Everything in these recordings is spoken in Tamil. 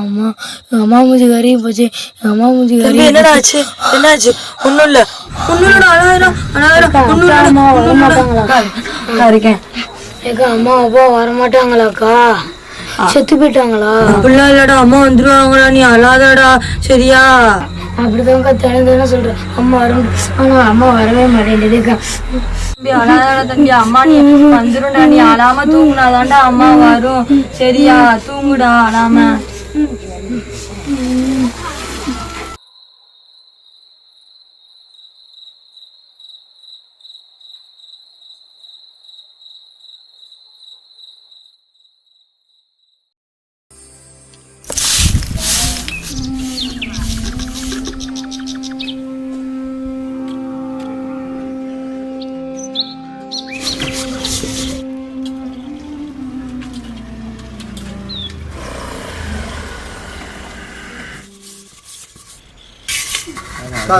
அம்மா அம்மா மூஞ்சி கறி போச்சு. அம்மா மூஞ்சி கறி என்னாச்சு? ஒன்னும் இல்ல இருக்கேன். அம்மா அப்பா வரமாட்டாங்களாக்கா? செத்து போயிட்டாங்களா? அப்படிலாம் இல்லடா, அம்மா வந்துருவாங்களா, நீ அழாதடா சரியா? அப்படிதான்க்கா தினம் சொல்றேன் அம்மா வரும். ஆனா அம்மா வரவே மாட்டேங்குதுக்கா. தம்பி அழாதடா தம்பி, அம்மா நீ வந்துரும்டா, நீ அழாம தூங்குனாதான்டா அம்மா வரும் சரியா? தூங்குடா அழாம.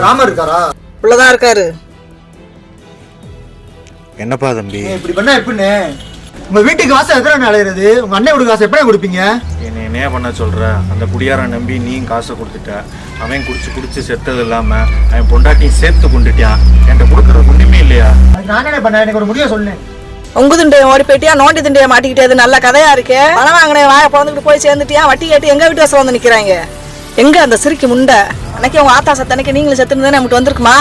ராமர் இருக்காரா? உள்ளதான் இருக்காரு. என்னப்பா தம்பி இப்படி பண்ணா எப்படின்னு? உங்க வீட்டுக்கு வாசம் எத்தனை அலையிறது? உங்க அண்ணன் வீட்டுக்கு காசு எப்படி கொடுப்பீங்க? என்ன பண்ண சொல்ற? அந்த குடியாரன் நம்பி நீயும் காசை கொடுத்துட்ட. அவன் குடிச்சு செத்தது இல்லாம அவன் பொண்டாட்டியும் சேர்த்து கொண்டுட்டான். என்கிட்ட கொடுக்கறது ஒண்ணுமே இல்லையா? நான் என்ன பண்ண? எனக்கு ஒரு முடிவை சொன்னேன். உங்க திண்டைய ஓடி போயிட்டியா, நோண்டி திண்டைய மாட்டிக்கிட்டே. நல்ல கதையா இருக்கு. பணம் வாங்கினேன் வாய பிறந்துட்டு போய் சேர்ந்துட்டியா, வட்டி கேட்டு எங்க வீட்டு வாசல் வந்து நிக்கிறாங்க. எங்க அந்த சிரிக்கு முண்டை? அன்னைக்கு உங்க ஆத்தா சத்தனைக்கு நீங்களும் செத்துருந்தா நமக்கு வந்திருக்குமா?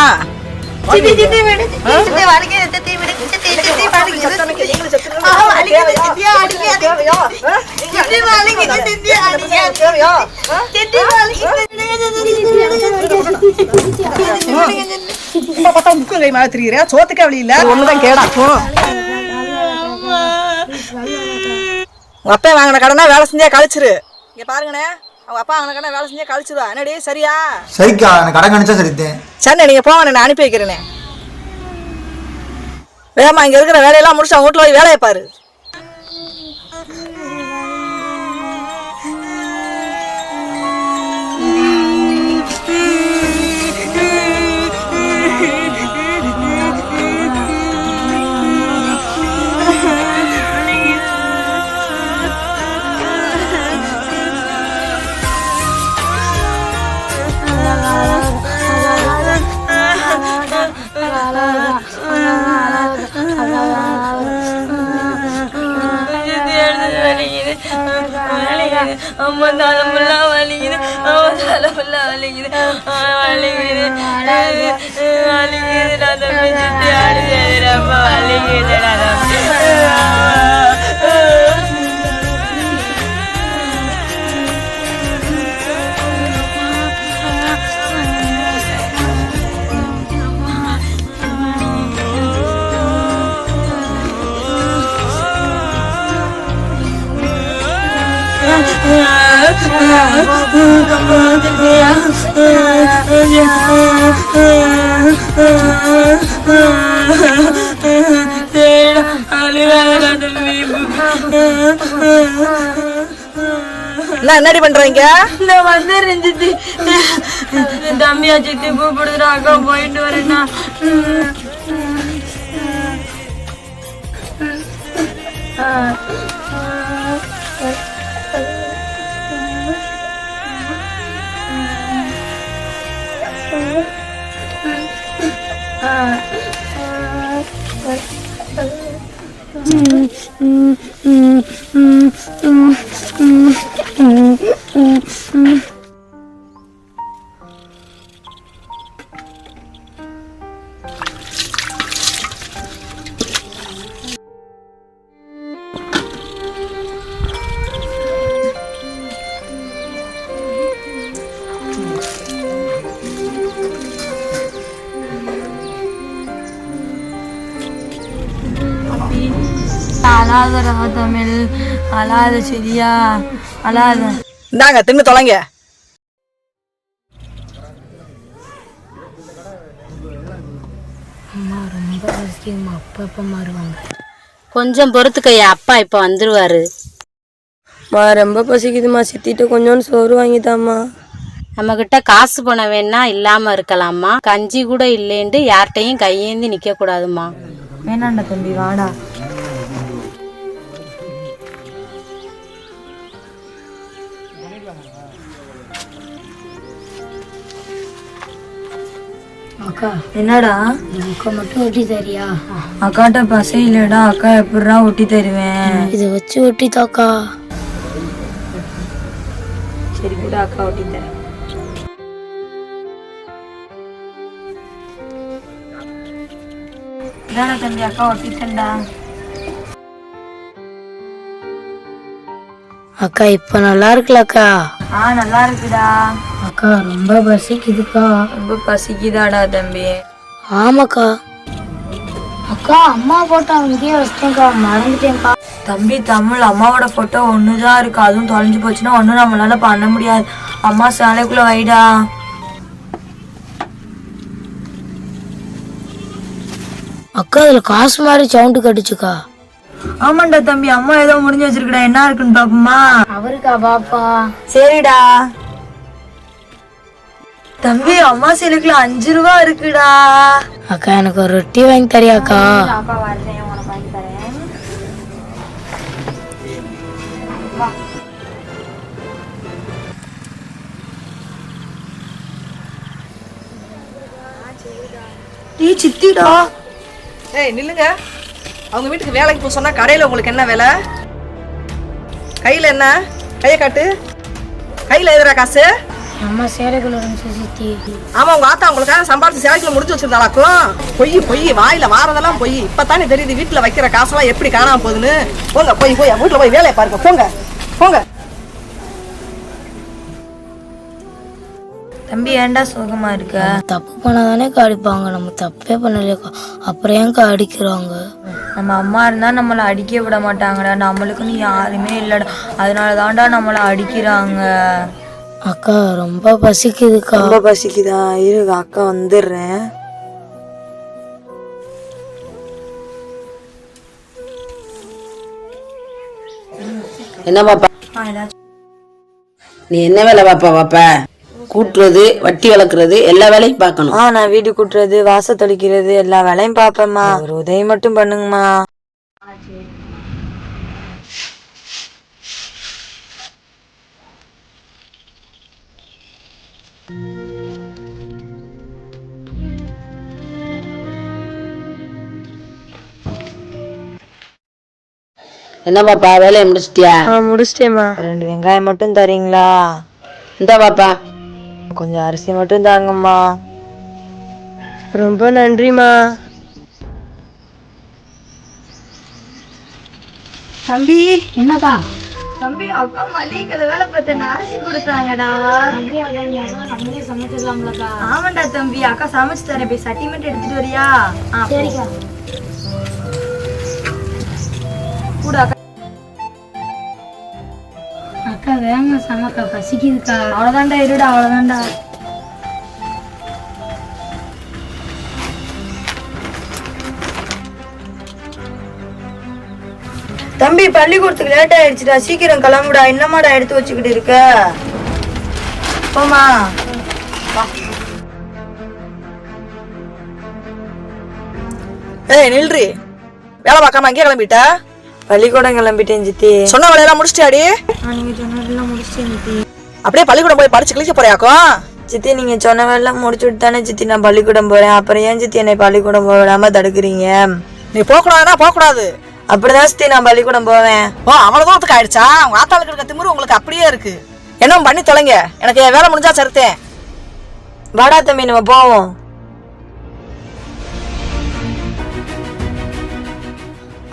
கை மாத்திரிக்கிற சோத்துக்கே வழி இல்ல. ஒண்ணுதான் கேடா. உங்க அப்பா வாங்கின கடனா வேலை செஞ்சா கழிச்சிரு. இங்க பாருங்கண்ணே, அவங்க அப்பா வாங்கின கடனை வேலை செஞ்சா கழிச்சிருவா. என்னடி சரியா? சரிக்கா, எனக்கு கடன் கணிச்சா சரித்தேன். சரி நீங்க போங்க, நான் அனுப்பி வைக்கிறேனே. வேமா இங்க இருக்கிற வேலையெல்லாம் முடிச்சு அவங்க வீட்டுல போய் வேலையை பாரு. அம்மா தலைமுல்லாம் வலிக்குது, அம்மா தலைமுல்லாம் வலிக்குது, வலிக்குது வலிக்குது. நான் தம்பி சுத்தி ஆடுது, அம்மா வலிக்குதுடா தம்பி. என்னடி பண்றீங்க? நான் வந்துடுறேன் சித்தி. தம்பியா சித்தி கூப்பிடுறா, அக்கா போயிட்டு வரேன்னா. அழாதடா தமிழ், அழாத சரியா? அழாத. இந்தாங்க தின்னு தொலைங்க. அம்மா ரொம்ப பசிக்குமா, அப்பா மாறுவாங்க. கொஞ்சம் பொறுத்துக்கையா, அப்பா இப்ப வந்துருவாரு. ரொம்ப பசிக்குதுமா, சித்திட்டு கொஞ்சோண்டு சோறு வாங்கிட்டாமா. நம்ம கிட்ட காசு பணம் வேணா இல்லாம இருக்கலாமா, கஞ்சி கூட இல்லைன்ட்டு யார்கிட்டையும் கையேந்தி நிக்க கூடாதுமா. வேணாண்டா தம்பி, வாடா. அக்கா என்னடா இந்த புக்கை மட்டும் ஒட்டி தரியா? அக்காட்ட பசை இல்லடா, அக்கா எப்படிடா ஒட்டி தருவேன்? இதை வச்சு ஒட்டி தாக்கா. சரி கூட அக்கா ஒட்டி தரேன். இதான தம்பி அக்கா ஒட்டி தரேன்டா. அக்கா இப்ப நல்லா இருக்குல்லக்கா? நல்லா இருக்குடா. அக்கா ரொம்ப பசிக்குதுக்கா. ரொம்ப பசிக்குதாடா தம்பி. ஆமாக்கா. அக்கா அம்மா போட்டோ அங்கேயே வச்சிட்டேன்க்கா, மறந்துட்டேன்க்கா. தம்பி தமிழ் அம்மாவோட போட்டோ ஒண்ணுதான் இருக்கு, அதுவும் தொலைஞ்சு போச்சுன்னா ஒன்றும் நம்மளால பண்ண முடியாது. அம்மா சாலைக்குள்ள வைடா. அக்கா அதுல காசு மாதிரி சவுண்டு கட்டுச்சுக்கா. ஆமாண்டா தம்பி, அம்மா ஏதோ முடிஞ்சு வச்சிருக்கடா, என்ன இருக்குன்னு பாப்போமா? அவருக்கா பாப்பா? சரிடா தம்பி, அம்மா சேலைக்குள்ள 5 ரூபா இருக்குடா. அக்கா எனக்கு ஒரு ரொட்டி வாங்கி தரியாக்கா? அப்பா வரேன், உனக்கு வாங்கி தரேன். நீ சித்திடா. ஏய் நில்லுங்க. அவங்க வீட்டுக்கு வேலைக்கு போக சொன்னா கடையில் உங்களுக்கு என்ன வேலை? கையில் என்ன? கையை காட்டு. கையில் எதுரா காசு? அம்மா சேலைக்குள்ள இருந்துச்சு சித்தி. ஆமா உங்க ஆத்தா உங்களுக்காக சம்பாதிச்சு சேலைக்குள்ள முடிச்சு வச்சிருந்தாளாக்கும். பொய் வாயில வாரதெல்லாம் பொய். இப்பதானே தெரியுது வீட்டுல வைக்கிற காசெல்லாம் எப்படி காணாம போகுதுன்னு. போங்க போய் வீட்டுல போய் வேலையை பாருங்க. போங்க. தம்பி ஏன்டா சோகமா இருக்க? தப்பு பண்ணாதானே அடிப்பாங்க, நம்ம தப்பே பண்ணலையாக்கா, அப்புறம் ஏன்க்கா அடிக்கிறாங்க? நம்ம அம்மா இருந்தா நம்மளை அடிக்க விட மாட்டாங்கடா, நம்மளுக்குன்னு யாருமே இல்லடா, அதனால தான்டா நம்மளை அடிக்கிறாங்க. அக்கா ரொம்ப பசிக்குதுக்கா. ரொம்ப பசிக்குதா? இரு அக்கா வந்துடுறேன். என்ன பாப்பா, நீ என்ன வேலை பாப்பா? கூட்டுறது, வட்டி வளர்க்கறது, எல்லா வேலையும் பார்க்கணும். நான் வீடு கூட்டுறது, வாச தொளிக்கிறது, எல்லா வேலையும் பாப்பேம்மா. ஒரு உதவி மட்டும் பண்ணுங்கம்மா. என்ன பாப்பா, வேலையை முடிச்சிட்டியா? முடிச்சிட்டேம்மா. 2 வெங்காயம் மட்டும் தரீங்களா? இந்த பாப்பா, கொஞ்சம் அரிசி மட்டும் தாங்கம்மா. ரொம்ப நன்றிம்மா. தம்பி என்னக்கா? தம்பி அக்கா மளிகை கடை வேலை பார்த்தேன், அரிசி கொடுத்தாங்கடா. நம்மளே சமைச்சிடலாம்லக்கா? ஆமாண்டா தம்பி, அக்கா சமைச்சு தரேன், போய் சட்டி மட்டும் எடுத்துட்டு வரியா? சரிக்கா. கூட அக்கா. அக்கா வேகமா சமைக்கா, பசிக்குதுக்கா. அவ்வளவுதான்டா, இருடா அவ்வளவுதான்டா. தம்பி பள்ளிக்கூடத்துக்கு லேட் ஆயிடுச்சுடா, சீக்கிரம் கிளம்புடா. என்னமாடா எடுத்து வச்சுக்கிட்டு இருக்க? போமா. ஏய் நில்றி. வேலை பார்க்காம அங்கேயே கிளம்பிட்ட? பள்ளிக்கூடம் கிளம்பிட்டேன் சித்தி. சொன்ன வேலையெல்லாம் முடிச்சிட்டியாடி? நீங்க சொன்னதெல்லாம் முடிச்சிட்டேன் சித்தி. அப்படியே பள்ளிக்கூடம் போய் படிச்சு கிழிக்க போறியாக்கும்? சித்தி நீங்க சொன்ன வேலை முடிச்சுட்டு தானே சித்தி நான் பள்ளிக்கூடம் போறேன். அப்புறம் ஏன் சித்தி என்னை பள்ளிக்கூடம் போக விடாம தடுக்கிறீங்க? நீ போகக்கூடாதுன்னா போகக்கூடாது. அப்படிதான் சித்தி நான் பள்ளிக்கூடம் போவேன். அவ்வளவு தூரத்துக்கு ஆயிடுச்சா? உங்க ஆத்தாளுக்கு இருக்க திமிரு உங்களுக்கு அப்படியே இருக்கு. என்ன பண்ணி தொலைங்க, எனக்கு என் வேலை முடிஞ்சா சரித்தேன். வாடா தம்பி நம்ம போவோம்.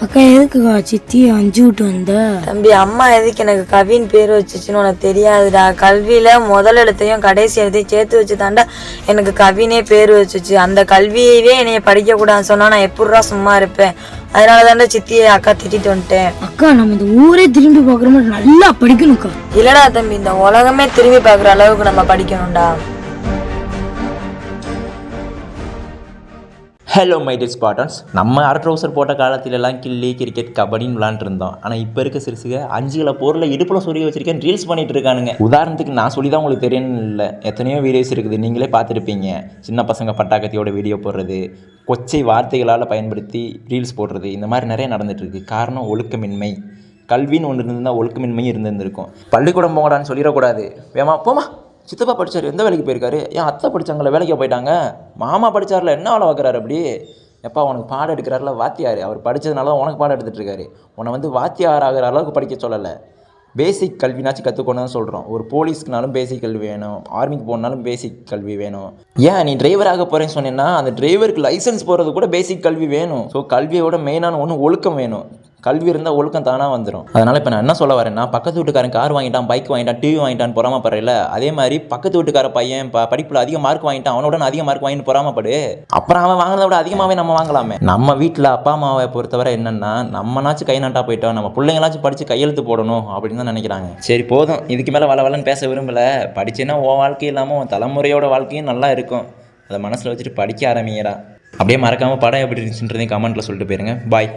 அக்கா எதுக்குக்கா சித்தி அஞ்சு விட்டு வந்த? தம்பி அம்மா எதுக்கு எனக்கு கவின் பேர் வச்சுச்சுன்னு உனக்கு தெரியாதுடா. கல்வியில முதல் எழுத்தையும் கடைசி எழுத்தையும் சேர்த்து வச்சு தாண்டா எனக்கு கவினே பேர் வச்சுச்சு. அந்த கல்வியவே என்னைய படிக்க கூடாதுன்னு சொன்னா நான் எப்படிடா சும்மா இருப்பேன்? அதனால தாண்டா சித்தியை அக்கா திட்டிட்டு வந்துட்டேன். அக்கா நம்ம இந்த ஊரே திரும்பி பாக்குற மாதிரி நல்லா படிக்கணும்க்கா. இல்லடா தம்பி, இந்த உலகமே திரும்பி பாக்குற அளவுக்கு நம்ம படிக்கணும்டா. Hello my dear Spartans. நம்ம அரை ட்ரௌசர் போட்ட காலத்திலலாம் கில்லி கிரிக்கெட் கபடின்னு விளாண்டுருந்தோம். ஆனால் இப்போ இருக்க சிறுசுக 5 கிலோ பொருளை இடுப்பில் சொருகி வச்சிருக்கேன் ரீல்ஸ் பண்ணிட்டு இருக்கானுங்க. உதாரணத்துக்கு நான் சொல்லி தான் உங்களுக்கு தெரியணும் இல்லை, எத்தனையோ வீடியோஸ் இருக்குது, நீங்களே பார்த்துருப்பீங்க. சின்ன பசங்க பட்டாக்கத்தியோட வீடியோ போடுறது, கொச்சை வார்த்தைகளால் பயன்படுத்தி ரீல்ஸ் போடுறது, இந்த மாதிரி நிறைய நடந்துகிட்ருக்கு. காரணம் ஒழுக்கமின்மை. கல்வின்னு ஒன்று இருந்தால் ஒழுக்கமின்மையும் இருந்திருக்கும். பள்ளிக்கூடம் போங்கடான்னு சொல்லிடக்கூடாது. வேமா போமா சித்தப்பா படித்தார் எந்த வேலைக்கு போயிருக்காரு? ஏன் அத்தை படித்தாங்களே வேலைக்கு போயிட்டாங்க? மாமா படித்தார்ல என்ன வேலை பார்க்குறாரு அப்படி? எப்பா உனக்கு பாடம் எடுக்கிறாருல வாத்தியார், அவர் படித்ததுனால தான் உனக்கு பாடம் எடுத்துகிட்டு இருக்காரு. உன்னை வந்து வாத்தியார் ஆகிற அளவுக்கு படிக்க சொல்லலை. பேசிக் கல்வினாச்சும் கற்றுக்கொண்டு தான் சொல்கிறோம். ஒரு போலீஸ்க்குனாலும் பேசிக் கல்வி வேணும், ஆர்மிக்கு போனாலும் பேசிக் கல்வி வேணும். ஏன் நீ டிரைவராக போகிறேன்னு சொன்னேன்னா அந்த டிரைவருக்கு லைசன்ஸ் போகிறது கூட பேசிக் கல்வி வேணும். ஸோ கல்வியோட மெயினான ஒன்று ஒழுக்கம் வேணும். கல்வி இருந்தால் ஒழுக்கம் தானாக வந்துடும். அதனால் இப்போ நான் என்ன சொல்ல வரேன்னா, பக்கத்து வீட்டுக்காரன் கார் வாங்கிட்டான், பைக் வாங்கிட்டான், டிவி வாங்கிட்டான்னு பொறாமப்படுறல, அதே மாதிரி பக்கத்து வீட்டுக்கார பையன் படிப்பில் அதிக மார்க் வாங்கிட்டான், அவனோட அதிக மார்க் வாங்கிட்டு பொறாமப்படு. அப்புறம் அவன் வாங்கினதை விட அதிகமாகவே நம்ம வாங்கலாமே. நம்ம வீட்டில் அப்பா அம்மாவை பொறுத்தவரை என்னென்னா, நம்மனாச்சும் கை நாட்டா போயிட்டோம், நம்ம பிள்ளைங்களாச்சும் படித்து கையெழுத்து போடணும் அப்படின்னு தான் நினைக்கிறாங்க. சரி போதும், இதுக்கு மேலே வளன்னு பேச விரும்பலை. படிச்சேன்னா உன் வாழ்க்கை இல்லாமல் உன் தலைமுறையோட வாழ்க்கையும் நல்லா இருக்கும். அதை மனசில் வச்சுட்டு படிக்க ஆரம்பிங்கடா. அப்படியே மறக்காமல் படம் எப்படி இருந்துச்சுன்றதையும் கமெண்ட்டில் சொல்லிட்டு போயிருங்க. பாய்.